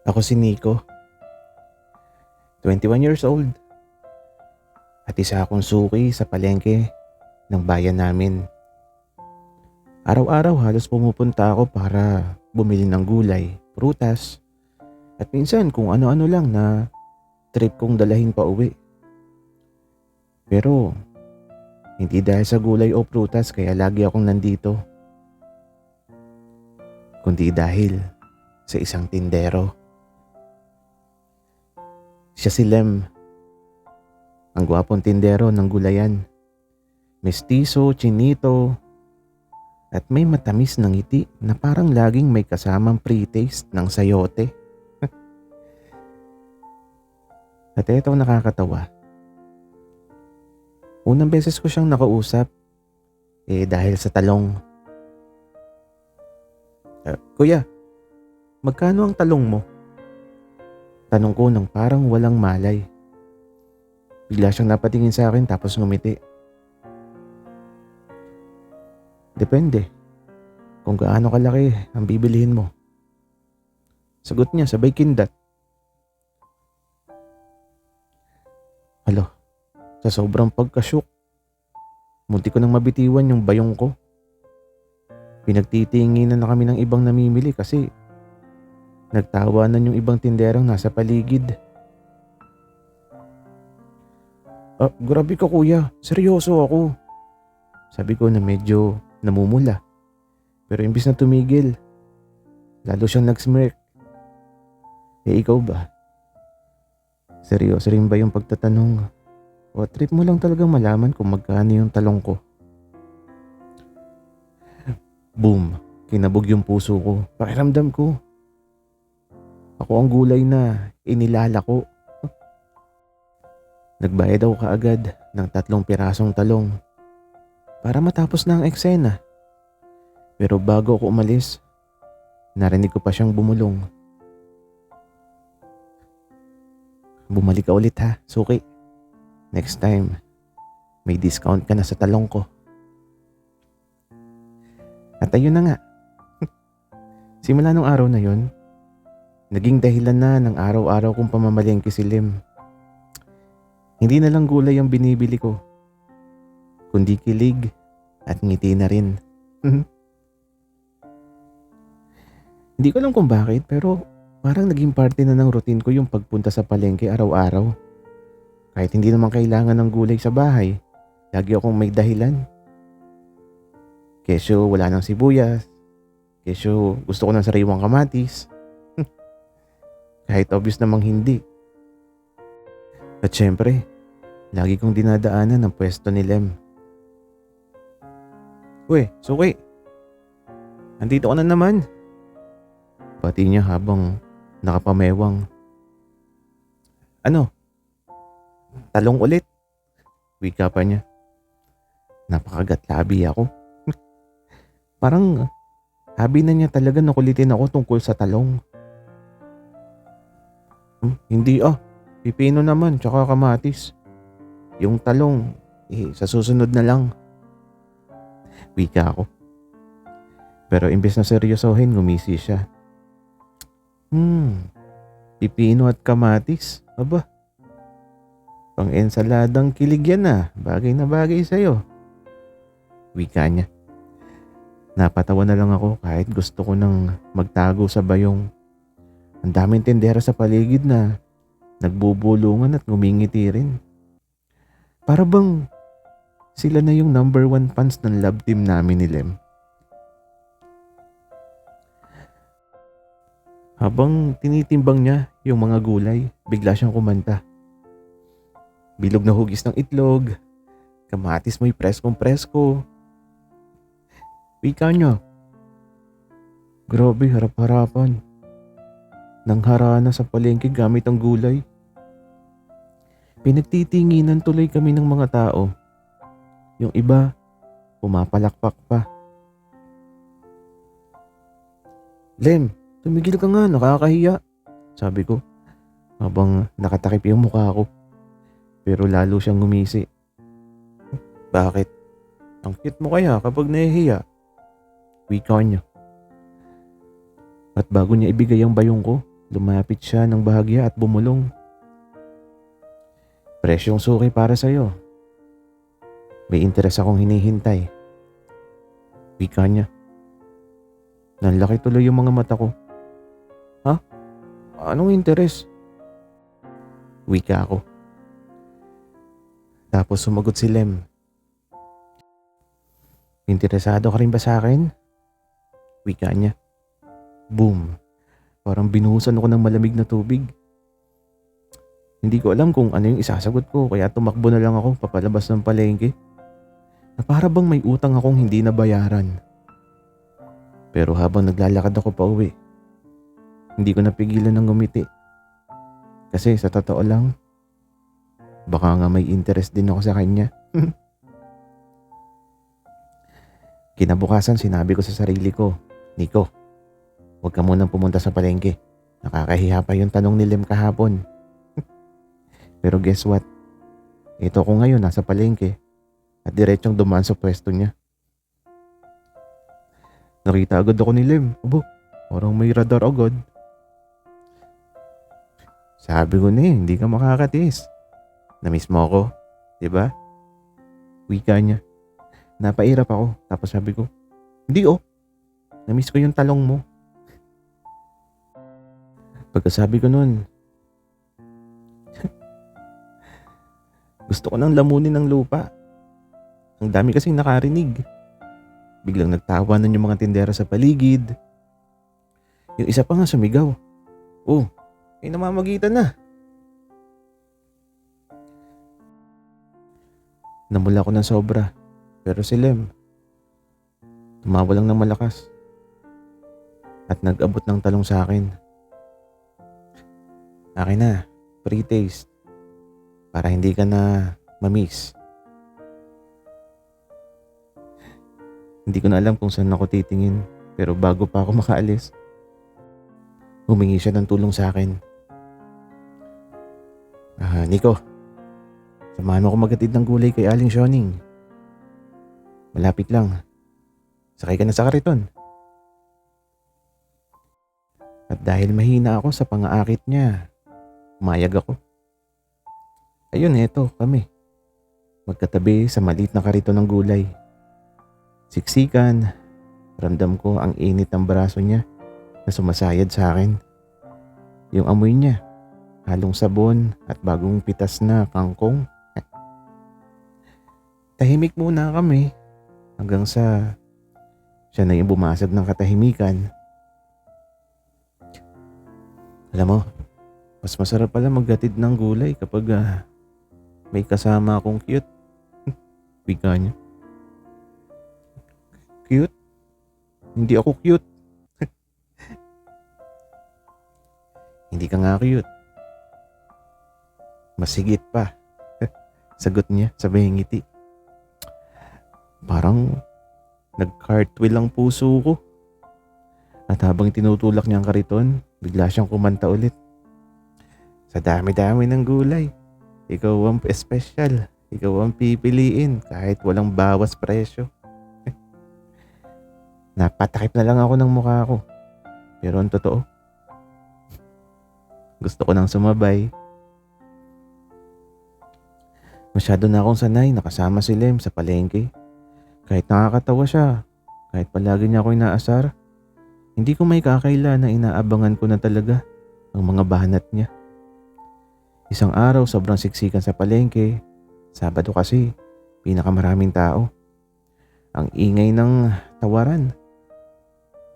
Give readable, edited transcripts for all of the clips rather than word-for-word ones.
Ako si Nico, 21 years old, at isa akong suki sa palengke ng bayan namin. Araw-araw halos pumupunta ako para bumili ng gulay, prutas, at minsan kung ano-ano lang na trip kong dalahin pa uwi. Pero hindi dahil sa gulay o prutas kaya lagi akong nandito, kundi dahil sa isang tindero. Siya si Lem, ang gwapong tindero ng gulayan. Mestizo, chinito, at may matamis ng ngiti na parang laging may kasamang pre-taste ng sayote. At eto ang nakakatawa. Unang beses ko siyang nakausap, dahil sa talong. Kuya, magkano ang talong mo? Tanong ko nang parang walang malay. Bigla siyang napatingin sa akin tapos ngumiti. Depende kung gaano kalaki ang bibilihin mo. Sagot niya sabay kindat. Alo, sa sobrang pagkasyok, munti ko nang mabitiwan yung bayong ko. Pinagtitinginan na kami ng ibang namimili kasi nagtawanan yung ibang tinderang nasa paligid. Grabe ka kuya, seryoso ako. Sabi ko na medyo namumula. Pero imbis na tumigil, lalo siyang nag-smirk. Ikaw ba? Seryoso rin ba yung pagtatanong? O trip mo lang talagang malaman kung magkano yung talong ko? Boom, kinabog yung puso ko. Pakiramdam ko ako ang gulay na inilalako. Nagbayad ako kaagad ng 3 pirasong talong para matapos na ang eksena. Pero bago ako umalis, narinig ko pa siyang bumulong. Bumalik ka ulit ha, suki. Next time, may discount ka na sa talong ko. At ayun na nga. Simula nung araw na yun, naging dahilan na ng araw-araw kong pamamalengke si Lem. Hindi na lang gulay ang binibili ko, kundi kilig at ngiti na rin. Hindi ko alam kung bakit pero parang naging parte na ng routine ko yung pagpunta sa palengke araw-araw. Kahit hindi naman kailangan ng gulay sa bahay, lagi akong may dahilan. Kesyo wala nang sibuyas, kesyo gusto ko ng sariwang kamatis. Kahit obvious namang hindi. At syempre, lagi kong dinadaanan ang pwesto ni Lem. Uy, suki. Andito ka na naman. Pati niya habang nakapamewang. Ano? Talong ulit? Wika pa niya. Napakagatlabi ako. Parang habi na niya talaga nakulitin ako tungkol sa talong. Hindi pipino naman tsaka kamatis. Yung talong, sa susunod na lang. Wika ako. Pero imbes na seryosohin, ngumisi siya. Pipino at kamatis. Aba, pang ensaladang kilig yan bagay na bagay sa'yo. Wika niya. Napatawa na lang ako kahit gusto ko nang magtago sa bayong. Ang daming tindera sa paligid na nagbubulungan at ngumingiti rin. Para bang sila na yung number 1 fans ng love team namin ni Lem. Habang tinitimbang niya yung mga gulay, bigla siyang kumanta. Bilog na hugis ng itlog, kamatis mo'y preskong-presko. Wika niya. Grabe, harap-harapan. Nangharana sa palengke gamit ang gulay. Pinagtitinginan tuloy kami ng mga tao. Yung iba, pumapalakpak pa. Lem, tumigil ka nga, nakakahiya. Sabi ko, habang nakatakip yung mukha ko. Pero lalo siyang ngumisi. Bakit? Ang cute mo kaya kapag nahihiya? Wika niya. At bago niya ibigay ang bayong ko, Lumapit siya ng bahagya at bumulong. Presyong suki para sa'yo. May interes akong hinihintay. Wika niya. Nanlaki tuloy yung mga mata ko. Ha? Anong interes? Wika ako. Tapos sumagot si Lem. Interesado ka rin ba sa akin? Wika niya. Boom. Parang binuhusan ako ng malamig na tubig. Hindi ko alam kung ano yung isasagot ko kaya tumakbo na lang ako papalabas ng palengke. Na para bang may utang akong hindi nabayaran. Pero habang naglalakad ako pa uwi, hindi ko napigilan ng ngumiti. Kasi sa totoo lang, baka nga may interest din ako sa kanya. Kinabukasan sinabi ko sa sarili ko, Nico, huwag ka munang pumunta sa palengke. Nakakahiya pa yung tanong ni Lem kahapon. Pero guess what? Ito ko ngayon nasa palengke at diretsong dumaan sa pwesto niya. Nakita agad ako ni Lem. Abo, parang may radar agad. Sabi ko na hindi ka makakatiis. Namiss mo ako, di ba? Wika niya. Napairap ako. Tapos sabi ko, hindi namiss ko yung talong mo. Pagkasabi ko nun, gusto ko nang lamunin ng lupa. Ang dami kasing nakarinig. Biglang nagtawanan yung mga tindera sa paligid. Yung isa pa nga sumigaw. Namamagitan na. Namula ko ng sobra. Pero si Lem, tumawa lang ng malakas. At nag-abot ng talong sa akin. Akin na, pre-taste. Para hindi ka na mamiss. Hindi ko na alam kung saan ako titingin. Pero bago pa ako makaalis, humingi siya ng tulong sa akin. Nico, samahan mo ako maghatid ng gulay kay Aling Shoning. Malapit lang. Sakay ka na sa kariton. At dahil mahina ako sa pangaakit niya, umayag ako. Ayun, eto kami. Magkatabi sa maliit na kariton ng gulay. Siksikan, ramdam ko ang init ng braso niya na sumasayad sa akin. Yung amoy niya, halong sabon at bagong pitas na kangkong. Tahimik muna kami hanggang sa siya na yung bumasag ng katahimikan. Alam mo, mas masarap pala maghatid ng gulay kapag may kasama akong cute. Wika niya. Cute? Hindi ako cute. Hindi ka nga cute. Masigit pa. Sagot niya, sabay ngiti. Parang nag-cartwheel ang puso ko. At habang tinutulak niya ang kariton, bigla siyang kumanta ulit. Sa dami-dami ng gulay, ikaw ang espesyal. Ikaw ang pipiliin kahit walang bawas presyo. Napatakip na lang ako ng mukha ko. Pero ang totoo, gusto ko nang sumabay. Masyado na akong sanay nakasama si Lem sa palengke. Kahit nakakatawa siya, kahit palagi niya ako inaasar, hindi ko may kakaila na inaabangan ko na talaga ang mga banat niya. Isang araw sobrang siksikan sa palengke. Sabado kasi, pinakamaraming tao. Ang ingay ng tawaran.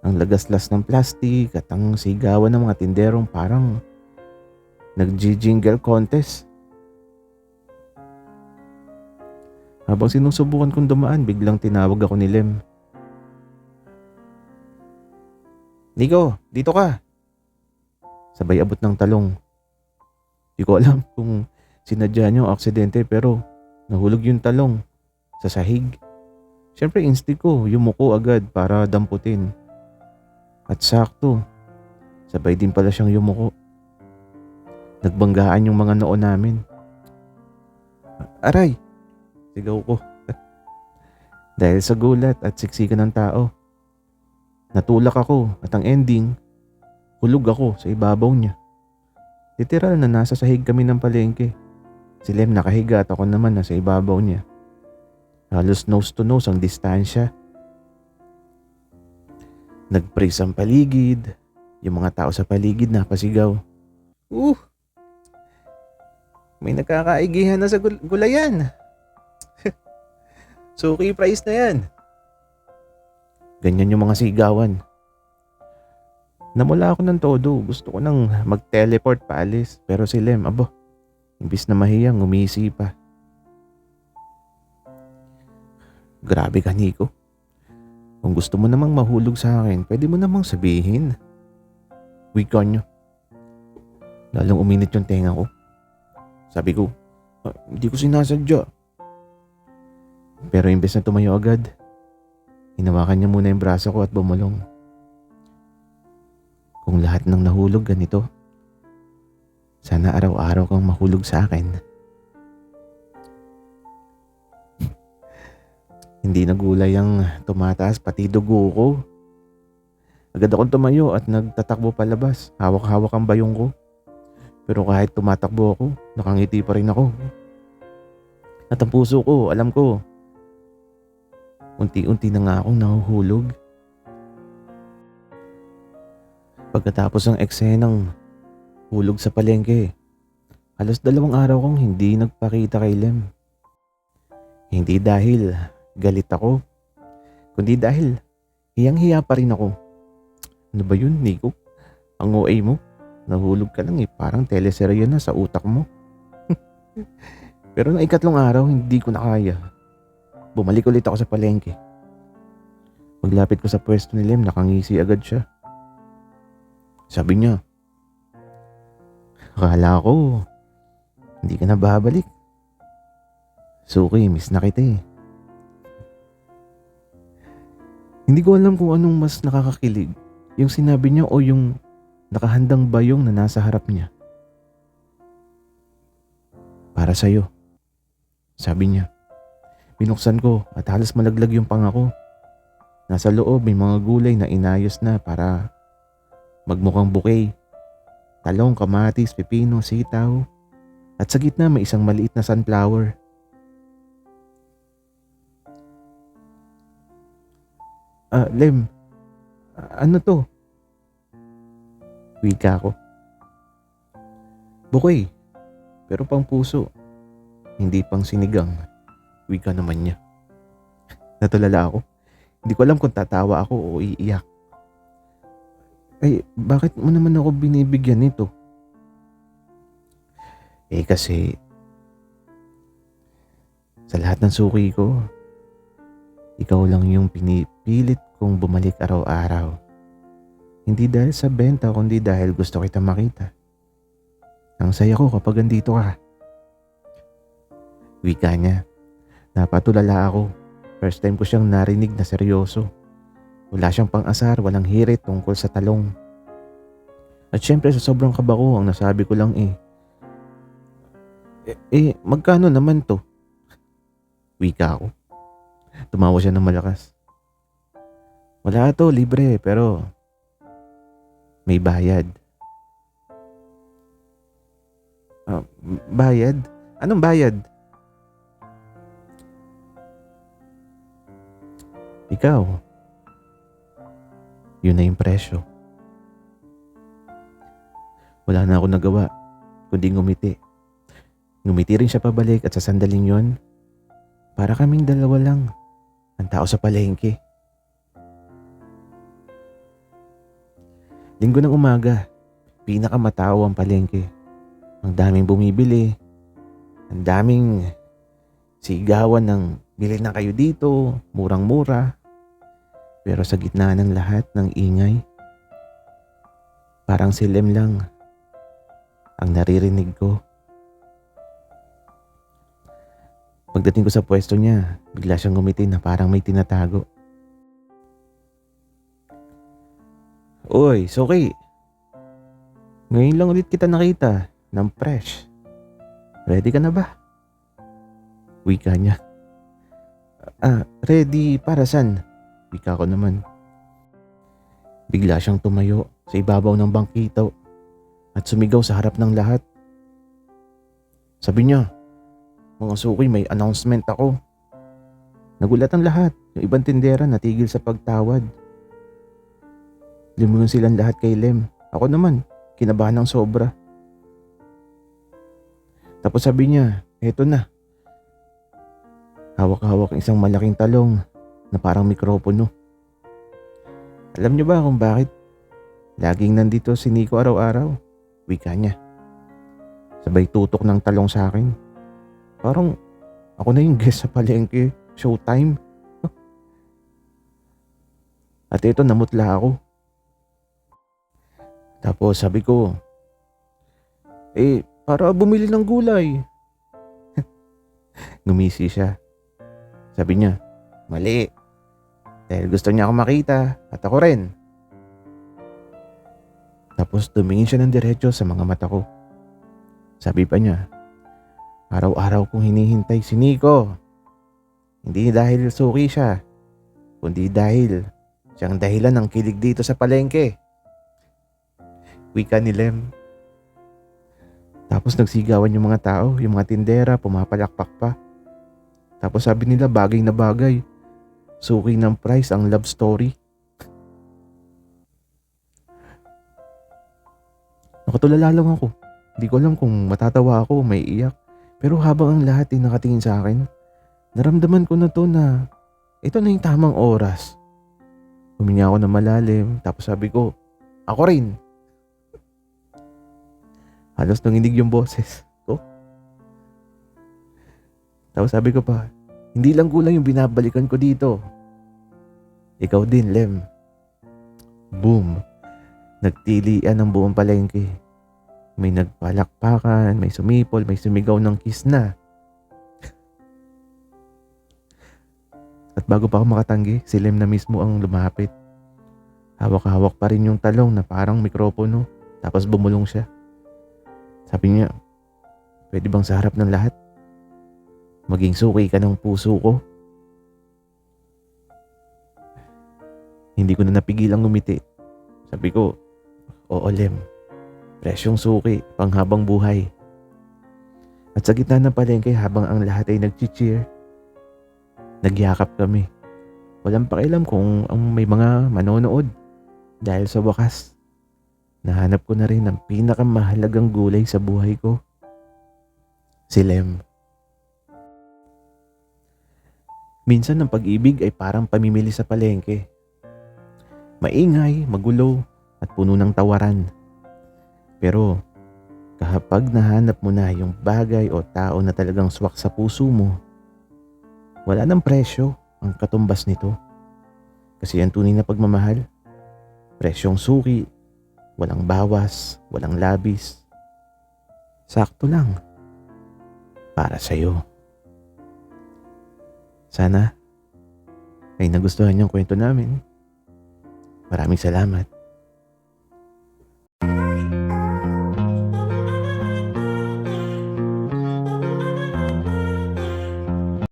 Ang lagaslas ng plastik at ang sigawan ng mga tinderong parang nag-jingle contest. Habang sinusubukan kong dumaan, biglang tinawag ako ni Lem. Nico, dito ka. Sabay abot ng talong. Di ko alam kung sinadya niyo ang aksidente pero nahulog yung talong sa sahig. Siyempre instinct ko, yumuko agad para damputin. At sakto, sabay din pala siyang yumuko. Nagbanggaan yung mga noo namin. Aray! Sigaw ko. Dahil sa gulat at siksikan ng tao. Natulak ako at ang ending, Hulog ako sa ibabaw niya. Literal na nasa sahig kami ng palengke. Si Lem nakahiga at ako naman nasa ibabaw niya. Halos nose to nose ang distansya. Nag-freeze ang paligid. Yung mga tao sa paligid napasigaw. Uh! May nakakaigihan na sa gulayan. Suki price na yan. Ganyan yung mga sigawan. Namula ako ng todo. Gusto ko nang mag-teleport paalis. Pero si Lem, imbis na mahiyang, umisi pa. Grabe ka, Nico. Kung gusto mo namang mahulog sa akin, pwede mo namang sabihin. Wika nyo. Lalong uminit yung tenga ko. Sabi ko, hindi ko sinasadya. Pero imbes na tumayo agad, hinawakan niya muna yung braso ko at bumulong. Kung lahat ng nahulog ganito, sana araw-araw kang mahulog sa akin. Hindi nagulay ang tumataas pati dugo ko. Agad akong tumayo at nagtatakbo palabas. Hawak-hawak ang bayong ko. Pero kahit tumatakbo ako, nakangiti pa rin ako. At ang puso ko, alam ko, unti-unti na nga akong nahuhulog. Pagkatapos ng eksenang hulog sa palengke, halos 2 araw kong hindi nagpakita kay Lem. Hindi dahil galit ako, kundi dahil hiyang-hiya pa rin ako. Ano ba yun, Nico? Ang OA mo? Nahulog ka lang parang teleserye na sa utak mo. Pero nang 3 araw, hindi ko na kaya. Bumalik ulit ako sa palengke. Paglapit ko sa pwesto ni Lem, nakangisi agad siya. Sabi niya, akala ko, hindi ka na babalik. Suki, miss na kita eh. Hindi ko alam kung anong mas nakakakilig. Yung sinabi niya o yung nakahandang bayong na nasa harap niya. Para sa'yo, sabi niya. Binuksan ko at halos malaglag yung panga ko. Nasa loob may mga gulay na inayos na para magmukhang bouquet. Talong, kamatis, pipino, sitaw. At sa gitna may isang maliit na sunflower. Lem, ano to? Wika ko. Bouquet, pero pang puso. Hindi pang sinigang. Wika naman niya. Natulala ako. Hindi ko alam kung tatawa ako o iiyak. Ay, bakit mo naman ako binibigyan nito? Kasi sa lahat ng suki ko, ikaw lang yung pinipilit kong bumalik araw-araw. Hindi dahil sa benta kundi dahil gusto kita makita. Ang saya ko kapag andito ka. Wika niya. Napatulala ako. First time ko siyang narinig na seryoso. Wala siyang pang-asar, walang hirit tungkol sa talong. At syempre sa sobrang kaba ko, ang nasabi ko lang magkano naman to? Wika ako. Tumawa siya ng malakas. Wala to, libre, pero may bayad. Bayad? Anong bayad? Ikaw. Yun na yung presyo. Wala na ako nagawa, kundi ngumiti. Ngumiti rin siya pabalik at sa sandaling yon, para kaming dalawa lang ang tao sa palengke. Linggo ng umaga, pinakamatao ang palengke. Ang daming bumibili, ang daming sigawan ng bili na kayo dito, murang-mura. Pero sa gitna ng lahat ng ingay, parang si Lem lang ang naririnig ko. Pagdating ko sa pwesto niya, bigla siyang ngumiti na parang may tinatago. Oy, Suki. Ngayon lang ulit kita nakita ng fresh. Ready ka na ba? Wika niya. Ready para saan? Wika ko naman. Bigla siyang tumayo, sa ibabaw ng bangkito at sumigaw sa harap ng lahat. Sabi niya, "Mga suki, may announcement ako." Nagulat ang lahat. Yung ibang tindera natigil sa pagtawad. Lumunod silang lahat kay Lem. Ako naman, kinabahan ng sobra. Tapos sabi niya, "Eto na." Hawak-hawak ang isang malaking talong na parang mikropono. Alam niyo ba kung bakit laging nandito si Nico araw-araw? Wika niya. Sabay tutok ng talong sa akin. Parang ako na yung guest sa palengke. Showtime. At ito, namutla ako. Tapos sabi ko, para bumili ng gulay. Ngumisi siya. Sabi niya, "Mali. Dahil gusto niya ako makita at ako rin." Tapos tumingin siya ng diretso sa mga mata ko. Sabi pa niya, "Araw-araw kong hinihintay si Nico. Hindi dahil suki siya, kundi dahil siyang dahilan ng kilig dito sa palengke." Wika ni Lem. Tapos nagsigawan yung mga tao, yung mga tindera, pumapalakpak pa. Tapos sabi nila bagay na bagay. Suki ng price ang love story. Nakatulala lang ako. Hindi ko alam kung matatawa ako o may iyak. Pero habang ang lahat ay nakatingin sa akin, naramdaman ko na to na ito na yung tamang oras. Huminga ako na malalim, tapos sabi ko, "Ako rin." Halos nanginig yung boses ko. Tapos sabi ko pa, "Hindi lang kulang yung binabalikan ko dito. Ikaw din, Lem." Boom! Nagtilian ang buong palengke. May nagpalakpakan, may sumipol, may sumigaw ng kiss na. At bago pa ako makatanggi, si Lem na mismo ang lumapit. Hawak-hawak pa rin yung talong na parang mikropono. Tapos bumulong siya. Sabi niya, "Pwede bang sa harap ng lahat maging suki ka ng puso ko?" Hindi ko na napigilang ngumiti. Sabi ko, "Oo, Lem. Presyong suki, panghabang buhay." At sa gitna ng palengke habang ang lahat ay nag-cheer, nagyakap kami. Walang pakialam kung ang may mga manonood. Dahil sa wakas, nahanap ko na rin ang pinakamahalagang gulay sa buhay ko. Si Lem. Minsan ang pag-ibig ay parang pamimili sa palengke. Maingay, magulo, at puno ng tawaran. Pero kapag nahanap mo na yung bagay o tao na talagang swak sa puso mo, wala nang presyo ang katumbas nito. Kasi ang tunay na pagmamahal, presyong suki, walang bawas, walang labis. Sakto lang para sa'yo. Sana ay nagustuhan yung kwento namin. Maraming salamat.